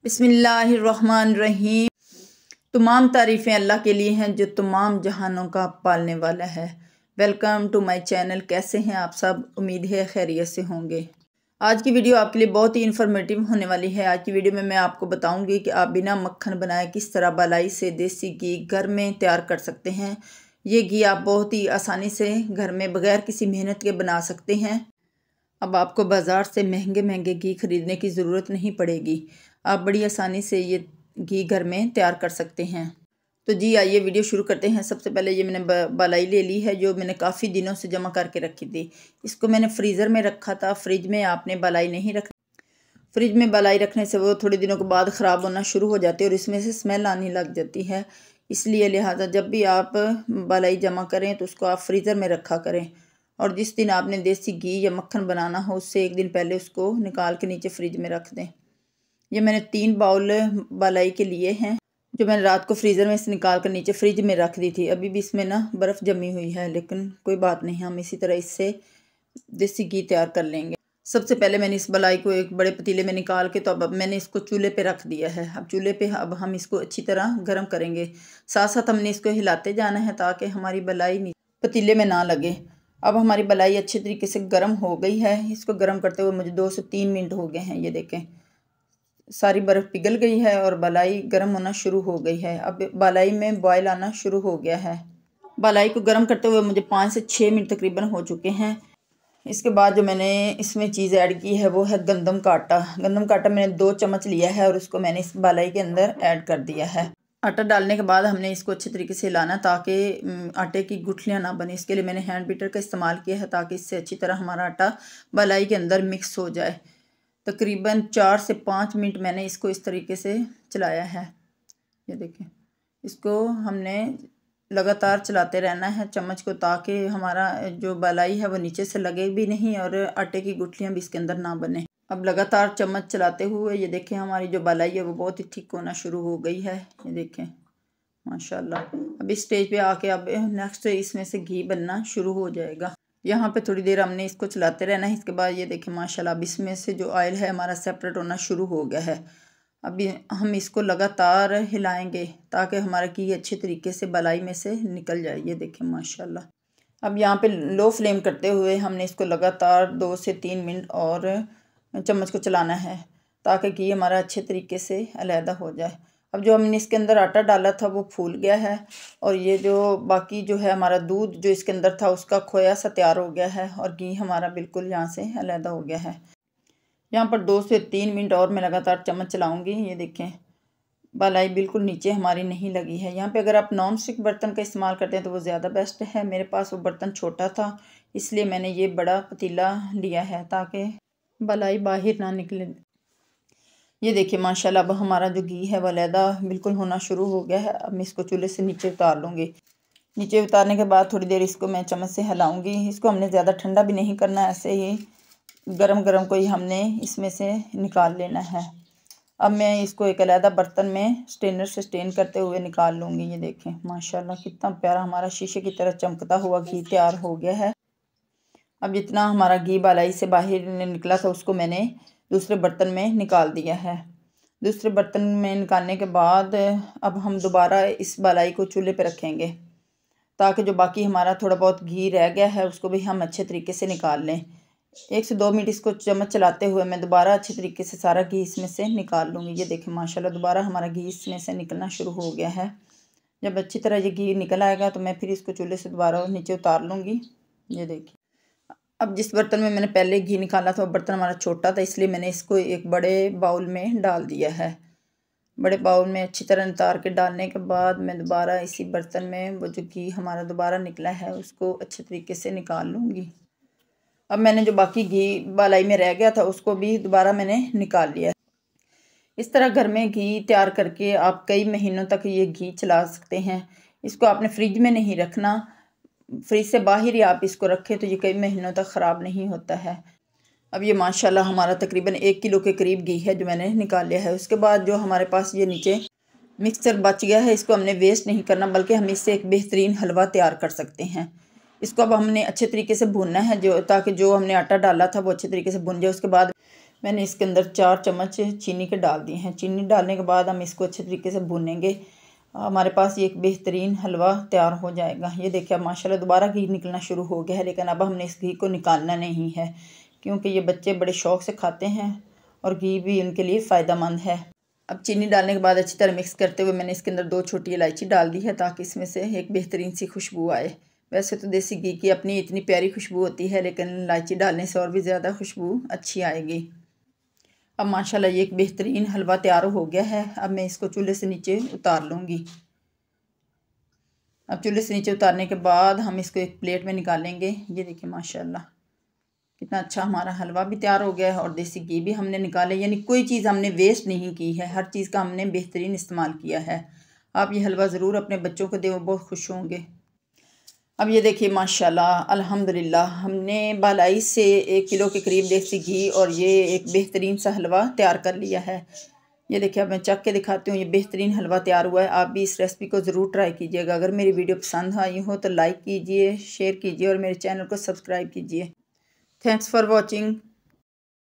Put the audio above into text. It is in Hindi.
बिस्मिल्लाहिर्रहमानिर्रहीम। तमाम तारीफ़ें अल्लाह के लिए हैं जो तमाम जहानों का पालने वाला है। Welcome to my channel. कैसे हैं आप सब? उम्मीद है खैरियत से होंगे। आज की वीडियो आपके लिए बहुत ही इन्फॉर्मेटिव होने वाली है। आज की वीडियो में मैं आपको बताऊंगी कि आप बिना मक्खन बनाए किस तरह बालाई से देसी घी घर में तैयार कर सकते हैं। ये घी आप बहुत ही आसानी से घर में बगैर किसी मेहनत के बना सकते हैं। अब आपको बाज़ार से महंगे महंगे घी खरीदने की ज़रूरत नहीं पड़ेगी। आप बड़ी आसानी से ये घी घर में तैयार कर सकते हैं। तो जी आइए वीडियो शुरू करते हैं। सबसे पहले ये मैंने बालाई ले ली है जो मैंने काफ़ी दिनों से जमा करके रखी थी। इसको मैंने फ्रीज़र में रखा था। फ्रिज में आपने बालाई नहीं रख फ्रिज में बालाई रखने से वो थोड़े दिनों के बाद ख़राब होना शुरू हो जाती है और इसमें से स्मेल आने लग जाती है। इसलिए लिहाजा जब भी आप बालाई जमा करें तो उसको आप फ्रीज़र में रखा करें। और जिस दिन आपने देसी घी या मक्खन बनाना हो उससे एक दिन पहले उसको निकाल के नीचे फ्रिज में रख दें। ये मैंने 3 बाउल बालाई के लिए हैं जो मैंने रात को फ्रीज़र में से निकाल कर नीचे फ्रिज में रख दी थी। अभी भी इसमें ना बर्फ़ जमी हुई है, लेकिन कोई बात नहीं, हम इसी तरह इससे देसी घी तैयार कर लेंगे। सबसे पहले मैंने इस बालाई को एक बड़े पतीले में निकाल के तो अब मैंने इसको चूल्हे पे रख दिया है। अब चूल्हे पे अब हम इसको अच्छी तरह गर्म करेंगे। साथ साथ हमने इसको हिलाते जाना है ताकि हमारी बालाई पतीले में ना लगे। अब हमारी बालाई अच्छे तरीके से गर्म हो गई है। इसको गर्म करते हुए मुझे 2 से 3 मिनट हो गए हैं। ये देखें सारी बर्फ़ पिघल गई है और बालाई गर्म होना शुरू हो गई है। अब बालाई में बॉयल आना शुरू हो गया है। बालाई को गर्म करते हुए मुझे 5 से 6 मिनट तकरीबन हो चुके हैं। इसके बाद जो मैंने इसमें चीज़ ऐड की है वो है गंदम का आटा। गंदम का आटा मैंने 2 चम्मच लिया है और उसको मैंने इस बालाई के अंदर ऐड कर दिया है। आटा डालने के बाद हमने इसको अच्छे तरीके से हिलाना ताकि आटे की गुठलियाँ ना बने। इसके लिए मैंने हैंड बीटर का इस्तेमाल किया है ताकि इससे अच्छी तरह हमारा आटा बालाई के अंदर मिक्स हो जाए। तकरीबन 4 से 5 मिनट मैंने इसको इस तरीके से चलाया है। ये देखें, इसको हमने लगातार चलाते रहना है चम्मच को ताकि हमारा जो बालाई है वो नीचे से लगे भी नहीं और आटे की गुठलियाँ भी इसके अंदर ना बने। अब लगातार चम्मच चलाते हुए ये देखें हमारी जो बालाई है वो बहुत ही ठीक होना शुरू हो गई है। ये देखें माशाल्लाह। अब इस स्टेज पे आके अब नेक्स्ट इसमें से घी बनना शुरू हो जाएगा। यहाँ पे थोड़ी देर हमने इसको चलाते रहना है। इसके बाद ये देखें माशाल्लाह अब इसमें से जो ऑयल है हमारा सेपरेट होना शुरू हो गया है। अभी हम इसको लगातार हिलाएंगे ताकि हमारा घी अच्छे तरीके से बालाई में से निकल जाए। ये देखें माशाल्लाह। अब यहाँ पे लो फ्लेम करते हुए हमने इसको लगातार 2 से 3 मिनट और चम्मच को चलाना है ताकि घी हमारा अच्छे तरीके से अलहदा हो जाए। अब जो हमने इसके अंदर आटा डाला था वो फूल गया है और ये जो बाकी जो है हमारा दूध जो इसके अंदर था उसका खोया सा तैयार हो गया है और घी हमारा बिल्कुल यहाँ से अलहदा हो गया है। यहाँ पर 2 से 3 मिनट और मैं लगातार चम्मच चलाऊँगी। ये देखें बालाई बिल्कुल नीचे हमारी नहीं लगी है। यहाँ पे अगर आप नॉन स्टिक बर्तन का इस्तेमाल करते हैं तो वो ज़्यादा बेस्ट है। मेरे पास वो बर्तन छोटा था इसलिए मैंने ये बड़ा पतीला लिया है ताकि बालाई बाहर ना निकले। ये देखिए माशाल्लाह अब हमारा जो घी है वो अलहदा बिल्कुल होना शुरू हो गया है। अब मैं इसको चूल्हे से नीचे उतार लूँगी। नीचे उतारने के बाद थोड़ी देर इसको मैं चम्मच से हिलाऊँगी। इसको हमने ज़्यादा ठंडा भी नहीं करना, ऐसे ही गरम गरम को ही हमने इसमें से निकाल लेना है। अब मैं इसको एक अलहदा बर्तन में स्ट्रेनर से स्ट्रेन करते हुए निकाल लूँगी। ये देखें माशाल्लाह कितना प्यारा हमारा शीशे की तरह चमकता हुआ घी तैयार हो गया है। अब जितना हमारा घी बालाई से बाहर निकला था उसको मैंने दूसरे बर्तन में निकाल दिया है। दूसरे बर्तन में निकालने के बाद अब हम दोबारा इस बालाई को चूल्हे पे रखेंगे ताकि जो बाकी हमारा थोड़ा बहुत घी रह गया है उसको भी हम अच्छे तरीके से निकाल लें। 1 से 2 मिनट इसको चम्मच चलाते हुए मैं दोबारा अच्छे तरीके से सारा घी इसमें से निकाल लूँगी। ये देखें माशाल्लाह दोबारा हमारा घी इसमें से निकलना शुरू हो गया है। जब अच्छी तरह ये घी निकल आएगा तो मैं फिर इसको चूल्हे से दोबारा नीचे उतार लूँगी। ये देखिए अब जिस बर्तन में मैंने पहले घी निकाला था वो बर्तन हमारा छोटा था इसलिए मैंने इसको एक बड़े बाउल में डाल दिया है। बड़े बाउल में अच्छी तरह उतार के डालने के बाद मैं दोबारा इसी बर्तन में वो जो घी हमारा दोबारा निकला है उसको अच्छे तरीके से निकाल लूँगी। अब मैंने जो बाकी घी बालाई में रह गया था उसको भी दोबारा मैंने निकाल लिया। इस तरह घर में घी तैयार करके आप कई महीनों तक ये घी चला सकते हैं। इसको आपने फ्रिज में नहीं रखना, फ्रिज से बाहर ही आप इसको रखें तो ये कई महीनों तक ख़राब नहीं होता है। अब ये माशाल्लाह हमारा तकरीबन 1 किलो के करीब घी है जो मैंने निकाल लिया है। उसके बाद जो हमारे पास ये नीचे मिक्सचर बच गया है इसको हमने वेस्ट नहीं करना बल्कि हम इससे एक बेहतरीन हलवा तैयार कर सकते हैं। इसको अब हमने अच्छे तरीके से भूनना है जो ताकि जो हमने आटा डाला था वो अच्छे तरीके से भुन जाए। उसके बाद मैंने इसके अंदर 4 चम्मच चीनी के डाल दिए हैं। चीनी डालने के बाद हम इसको अच्छे तरीके से भूनेंगे। हमारे पास ये एक बेहतरीन हलवा तैयार हो जाएगा। ये देखिए अब माशाल्लाह दोबारा घी निकलना शुरू हो गया है, लेकिन अब हमने इस घी को निकालना नहीं है क्योंकि ये बच्चे बड़े शौक़ से खाते हैं और घी भी उनके लिए फ़ायदेमंद है। अब चीनी डालने के बाद अच्छी तरह मिक्स करते हुए मैंने इसके अंदर 2 छोटी इलायची डाल दी है ताकि इसमें से एक बेहतरीन सी खुशबू आए। वैसे तो देसी घी की अपनी इतनी प्यारी खुशबू होती है, लेकिन इलायची डालने से और भी ज़्यादा खुशबू अच्छी आएगी। अब माशाल्लाह ये एक बेहतरीन हलवा तैयार हो गया है। अब मैं इसको चूल्हे से नीचे उतार लूँगी। अब चूल्हे से नीचे उतारने के बाद हम इसको एक प्लेट में निकालेंगे। ये देखिए माशाल्लाह कितना अच्छा हमारा हलवा भी तैयार हो गया है और देसी घी भी हमने निकाले, यानी कोई चीज़ हमने वेस्ट नहीं की है, हर चीज़ का हमने बेहतरीन इस्तेमाल किया है। आप ये हलवा ज़रूर अपने बच्चों को दें, वो बहुत खुश होंगे। अब ये देखिए माशाल्लाह अल्हम्दुलिल्लाह हमने बालाई से 1 किलो के करीब देसी घी और ये एक बेहतरीन सा हलवा तैयार कर लिया है। ये देखिए अब मैं चख के दिखाती हूँ, ये बेहतरीन हलवा तैयार हुआ है। आप भी इस रेसिपी को ज़रूर ट्राई कीजिएगा। अगर मेरी वीडियो पसंद आई हो तो लाइक कीजिए, शेयर कीजिए और मेरे चैनल को सब्सक्राइब कीजिए। Thanks for watching.